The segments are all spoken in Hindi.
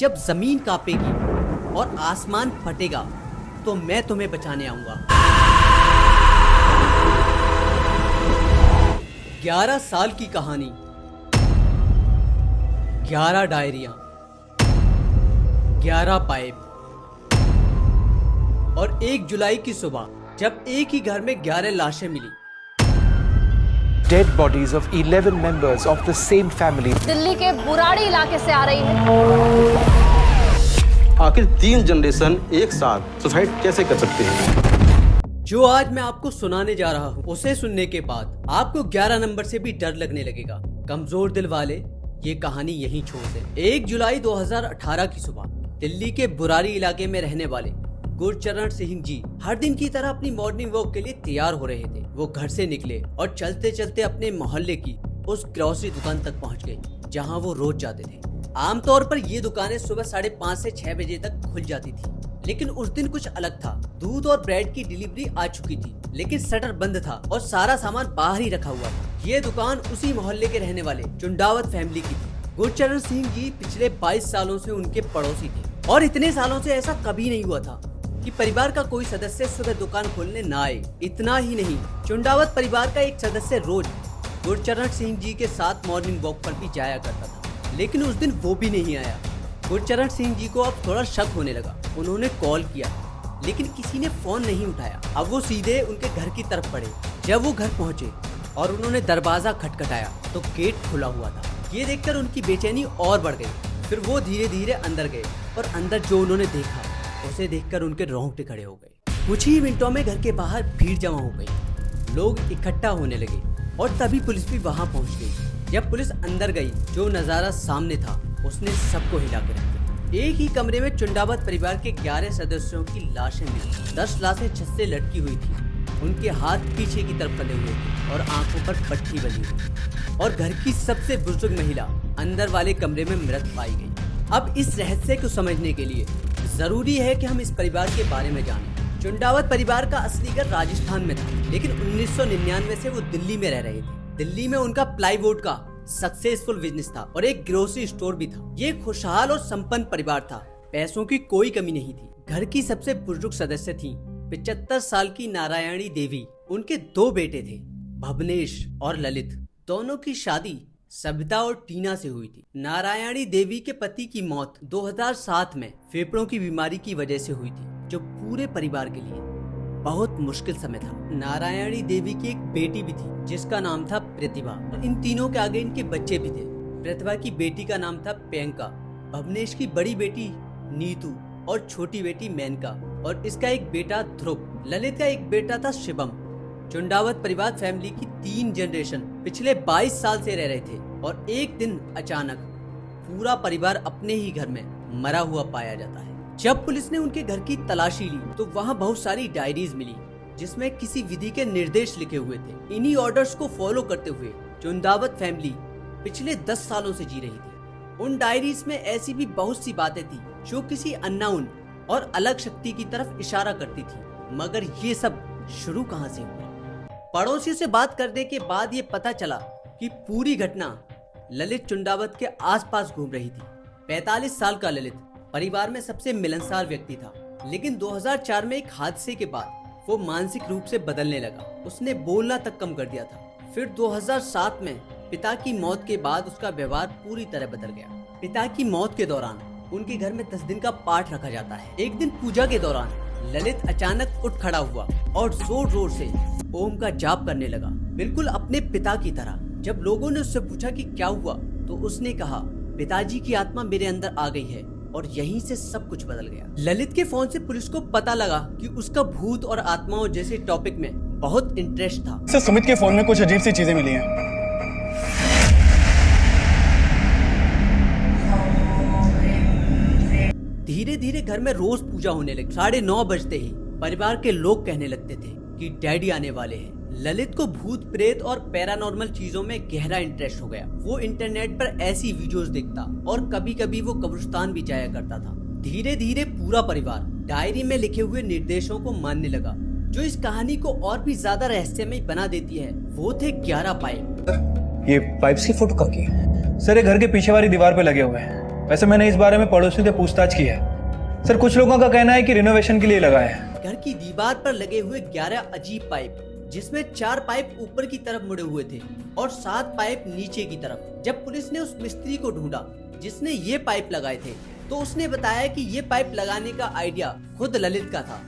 जब जमीन कांपेगी और आसमान फटेगा तो मैं तुम्हें बचाने आऊंगा। 11 साल की कहानी, 11 डायरियां, 11 पाइप और 1 जुलाई की सुबह जब एक ही घर में 11 लाशें मिली। Dead bodies of 11 members of the same family. Delhi के बुराड़ी इलाके से आ रही है। आखिर 3 जनरेशन एक साथ सुसाइड कैसे कर सकते हैं? जो आज मैं आपको सुनाने जा रहा हूँ, उसे सुनने के बाद आपको 11 नंबर से भी डर लगने लगेगा। कमजोर दिल वाले ये कहानी यहीं छोड़ दें। 1 जुलाई 2018 की सुबह दिल्ली के बुराड़ी इलाके में रहने वाले गुरचरण सिंह जी हर दिन की तरह अपनी मॉर्निंग वॉक के लिए तैयार हो रहे थे। वो घर से निकले और चलते चलते अपने मोहल्ले की उस ग्रोसरी दुकान तक पहुंच गए जहां वो रोज जाते थे। आमतौर पर ये दुकानें सुबह 5:30 से 6 बजे तक खुल जाती थी, लेकिन उस दिन कुछ अलग था। दूध और ब्रेड की डिलीवरी आ चुकी थी, लेकिन शटर बंद था और सारा सामान बाहर ही रखा हुआ था। ये दुकान उसी मोहल्ले के रहने वाले चुंडावत फैमिली की थी। गुरचरण सिंह जी पिछले 22 सालों से उनके पड़ोसी थे और इतने सालों से ऐसा कभी नहीं हुआ था कि परिवार का कोई सदस्य सुबह दुकान खोलने ना आए। इतना ही नहीं, चुंडावत परिवार का एक सदस्य रोज गुरचरण सिंह जी के साथ मॉर्निंग वॉक पर भी जाया करता था, लेकिन उस दिन वो भी नहीं आया। गुरचरण सिंह जी को अब थोड़ा शक होने लगा। उन्होंने कॉल किया, लेकिन किसी ने फोन नहीं उठाया। अब वो सीधे उनके घर की तरफ बढ़े। जब वो घर पहुंचे और उन्होंने दरवाजा खटखटाया तो गेट खुला हुआ था। ये देखकर उनकी बेचैनी और बढ़ गई। फिर वो धीरे धीरे अंदर गए और अंदर जो उन्होंने देखा उसे देखकर उनके रोंगटे खड़े हो गए। कुछ ही मिनटों में घर के बाहर भीड़ जमा हो गई। लोग इकट्ठा होने लगे और तभी पुलिस भी वहां पहुंच गई। जब पुलिस अंदर गई, जो नजारा सामने था उसने सबको हिला के रख दिया। एक ही कमरे में चुंडावत परिवार के 11 सदस्यों की लाशें मिली। 10 लाशें छत से लटकी हुई थी। उनके हाथ पीछे की तरफ बंधे हुए थे और आंखों पर पट्टी बनी हुई, और घर की सबसे बुजुर्ग महिला अंदर वाले कमरे में मृत पाई गई। अब इस रहस्य को समझने के लिए जरूरी है कि हम इस परिवार के बारे में जानें। चुंडावत परिवार का असली घर राजस्थान में था, लेकिन 1999 से वो दिल्ली में रह रहे थे। दिल्ली में उनका प्लाईवुड का सक्सेसफुल बिजनेस था और एक ग्रोसरी स्टोर भी था। ये खुशहाल और संपन्न परिवार था। पैसों की कोई कमी नहीं थी। घर की सबसे बुजुर्ग सदस्य थी 75 साल की नारायणी देवी। उनके 2 बेटे थे, भवनेश और ललित। दोनों की शादी सविता और टीना से हुई थी। नारायणी देवी के पति की मौत 2007 में फेफड़ों की बीमारी की वजह से हुई थी, जो पूरे परिवार के लिए बहुत मुश्किल समय था। नारायणी देवी की एक बेटी भी थी जिसका नाम था प्रतिभा। इन तीनों के आगे इनके बच्चे भी थे। प्रतिभा की बेटी का नाम था प्रियंका, भवनेश की बड़ी बेटी नीतू और छोटी बेटी मेनका, और इसका एक बेटा ध्रुव। ललित का एक बेटा था शिवम। चुंडावत परिवार फैमिली की 3 जनरेशन पिछले 22 साल से रह रहे थे, और एक दिन अचानक पूरा परिवार अपने ही घर में मरा हुआ पाया जाता है। जब पुलिस ने उनके घर की तलाशी ली तो वहां बहुत सारी डायरीज मिली जिसमें किसी विधि के निर्देश लिखे हुए थे। इन्हीं ऑर्डर्स को फॉलो करते हुए चुंडावत फैमिली पिछले 10 सालों से जी रही थी। उन डायरीज में ऐसी भी बहुत सी बातें थी जो किसी अननोन और अलग शक्ति की तरफ इशारा करती थी। मगर ये सब शुरू कहां से हुआ? पड़ोसी से बात करने के बाद ये पता चला कि पूरी घटना ललित चुंडावत के आसपास घूम रही थी। 45 साल का ललित परिवार में सबसे मिलनसार व्यक्ति था, लेकिन 2004 में एक हादसे के बाद वो मानसिक रूप से बदलने लगा। उसने बोलना तक कम कर दिया था। फिर 2007 में पिता की मौत के बाद उसका व्यवहार पूरी तरह बदल गया। पिता की मौत के दौरान उनके घर में 10 दिन का पाठ रखा जाता है। एक दिन पूजा के दौरान ललित अचानक उठ खड़ा हुआ और जोर जोर से ओम का जाप करने लगा, बिल्कुल अपने पिता की तरह। जब लोगों ने उससे पूछा कि क्या हुआ, तो उसने कहा, पिताजी की आत्मा मेरे अंदर आ गई है, और यहीं से सब कुछ बदल गया। ललित के फोन से पुलिस को पता लगा कि उसका भूत और आत्माओं जैसे टॉपिक में बहुत इंटरेस्ट था। सर, सुमित के फोन में कुछ अजीब सी चीजें मिली हैं। धीरे धीरे घर में रोज पूजा होने लगी। 9:30 बजते ही परिवार के लोग कहने लगते थे कि डैडी आने वाले हैं। ललित को भूत प्रेत और पैरानॉर्मल चीजों में गहरा इंटरेस्ट हो गया। वो इंटरनेट पर ऐसी वीडियोस देखता और कभी कभी वो कब्रिस्तान भी जाया करता था। धीरे धीरे पूरा परिवार डायरी में लिखे हुए निर्देशों को मानने लगा। जो इस कहानी को और भी ज्यादा रहस्यमय बना देती है वो थे 11 पाइप। ये पाइप्स की फोटो कहाँ की है? सर, ये घर के पीछे वाली दीवार पे लगे हुए हैं। वैसे मैंने इस बारे में पड़ोसियों से पूछताछ की है सर। कुछ लोगों का कहना है कि रिनोवेशन के लिए लगाए हैं। घर की दीवार पर लगे हुए 11 अजीब पाइप, जिसमें 4 पाइप ऊपर की तरफ मुड़े हुए थे और 7 पाइप नीचे की तरफ। जब पुलिस ने उस मिस्त्री को ढूंढा जिसने ये पाइप लगाए थे, तो उसने बताया कि ये पाइप लगाने का आइडिया खुद ललित का था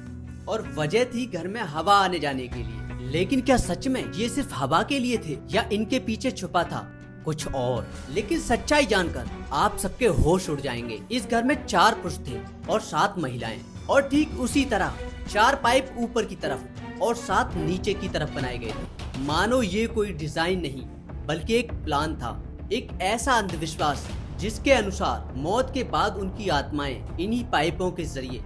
और वजह थी घर में हवा आने जाने के लिए। लेकिन क्या सच में ये सिर्फ हवा के लिए थे या इनके पीछे छुपा था कुछ और? लेकिन सच्चाई जानकर आप सबके होश उड़ जाएंगे। इस घर में 4 पुरुष थे और 7 महिलाएं, और ठीक उसी तरह 4 पाइप ऊपर की तरफ और 7 नीचे की तरफ बनाए गए थे। मानो ये कोई डिजाइन नहीं बल्कि एक प्लान था, एक ऐसा अंधविश्वास जिसके अनुसार मौत के बाद उनकी आत्माएं इन्हीं पाइपों के जरिए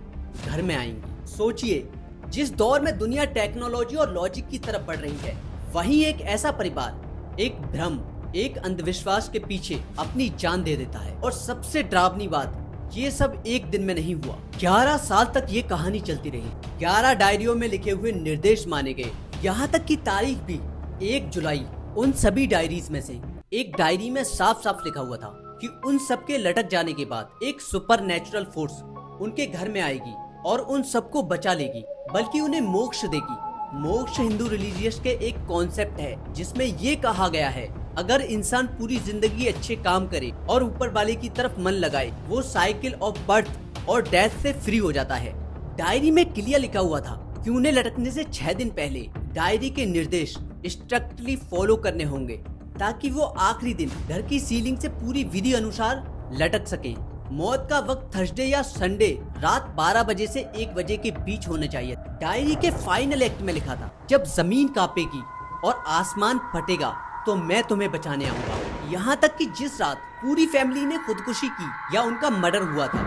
घर में आएंगी। सोचिए, जिस दौर में दुनिया टेक्नोलॉजी और लॉजिक की तरफ बढ़ रही है, वहीं एक ऐसा परिवार एक भ्रम, एक अंधविश्वास के पीछे अपनी जान दे देता है। और सबसे डरावनी बात, ये सब एक दिन में नहीं हुआ। 11 साल तक ये कहानी चलती रही। 11 डायरियों में लिखे हुए निर्देश माने गए, यहाँ तक कि तारीख भी 1 जुलाई। उन सभी डायरीज में से एक डायरी में साफ साफ लिखा हुआ था कि उन सबके लटक जाने के बाद एक सुपर नेचुरल फोर्स उनके घर में आएगी और उन सबको बचा लेगी, बल्कि उन्हें मोक्ष देगी। मोक्ष हिंदू रिलीजियस के एक कॉन्सेप्ट है जिसमें ये कहा गया है, अगर इंसान पूरी जिंदगी अच्छे काम करे और ऊपर वाले की तरफ मन लगाए, वो साइकिल ऑफ बर्थ और डेथ से फ्री हो जाता है। डायरी में क्लियर लिखा हुआ था कि उन्हें लटकने से 6 दिन पहले डायरी के निर्देश स्ट्रिक्टली फॉलो करने होंगे, ताकि वो आखिरी दिन घर की सीलिंग से पूरी विधि अनुसार लटक सके। मौत का वक्त थर्सडे या संडे रात 12 बजे से 1 बजे के बीच होना चाहिए। डायरी के फाइनल एक्ट में लिखा था, जब जमीन कांपेगी और आसमान फटेगा तो मैं तुम्हें बचाने आऊंगा। यहाँ तक कि जिस रात पूरी फैमिली ने खुदकुशी की या उनका मर्डर हुआ था,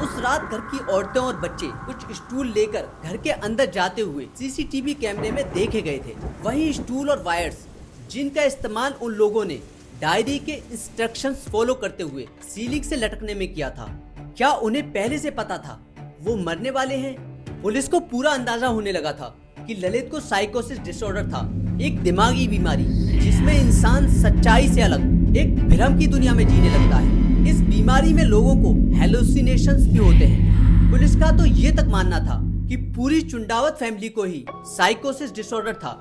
उस रात घर की औरतें और बच्चे कुछ स्टूल लेकर घर के अंदर जाते हुए सीसीटीवी कैमरे में देखे गए थे। वही स्टूल और वायर्स जिनका इस्तेमाल उन लोगों ने डायरी के इंस्ट्रक्शंस फॉलो करते हुए सीलिंग से लटकने में किया था, क्या उन्हें पहले से पता था वो मरने वाले हैं? पुलिस को पूरा अंदाजा होने लगा था कि ललित को साइकोसिस डिसऑर्डर था, एक दिमागी बीमारी जिसमें इंसान सच्चाई से अलग एक भ्रम की दुनिया में जीने लगता है। इस बीमारी में लोगों को हेलुसिनेशंस भी होते हैं। पुलिस का तो ये तक मानना था कि पूरी चुंडावत फैमिली को ही साइकोसिस डिसऑर्डर था,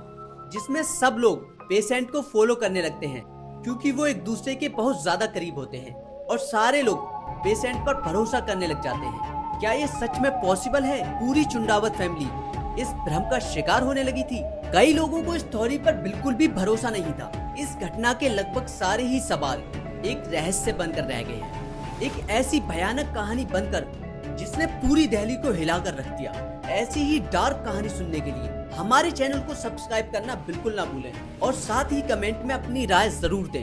जिसमें सब लोग पेशेंट को फॉलो करने लगते हैं क्योंकि वो एक दूसरे के बहुत ज्यादा करीब होते हैं और सारे लोग पेशेंट पर भरोसा करने लग जाते हैं। क्या ये सच में पॉसिबल है? पूरी चुंडावत फैमिली इस भ्रम का शिकार होने लगी थी। कई लोगों को इस थ्योरी पर बिल्कुल भी भरोसा नहीं था। इस घटना के लगभग सारे ही सवाल एक रहस्य बनकर रह गए हैं, एक ऐसी भयानक कहानी बनकर जिसने पूरी दिल्ली को हिलाकर रख दिया। ऐसी ही डार्क कहानी सुनने के लिए हमारे चैनल को सब्सक्राइब करना बिल्कुल ना भूलें और साथ ही कमेंट में अपनी राय जरूर दें।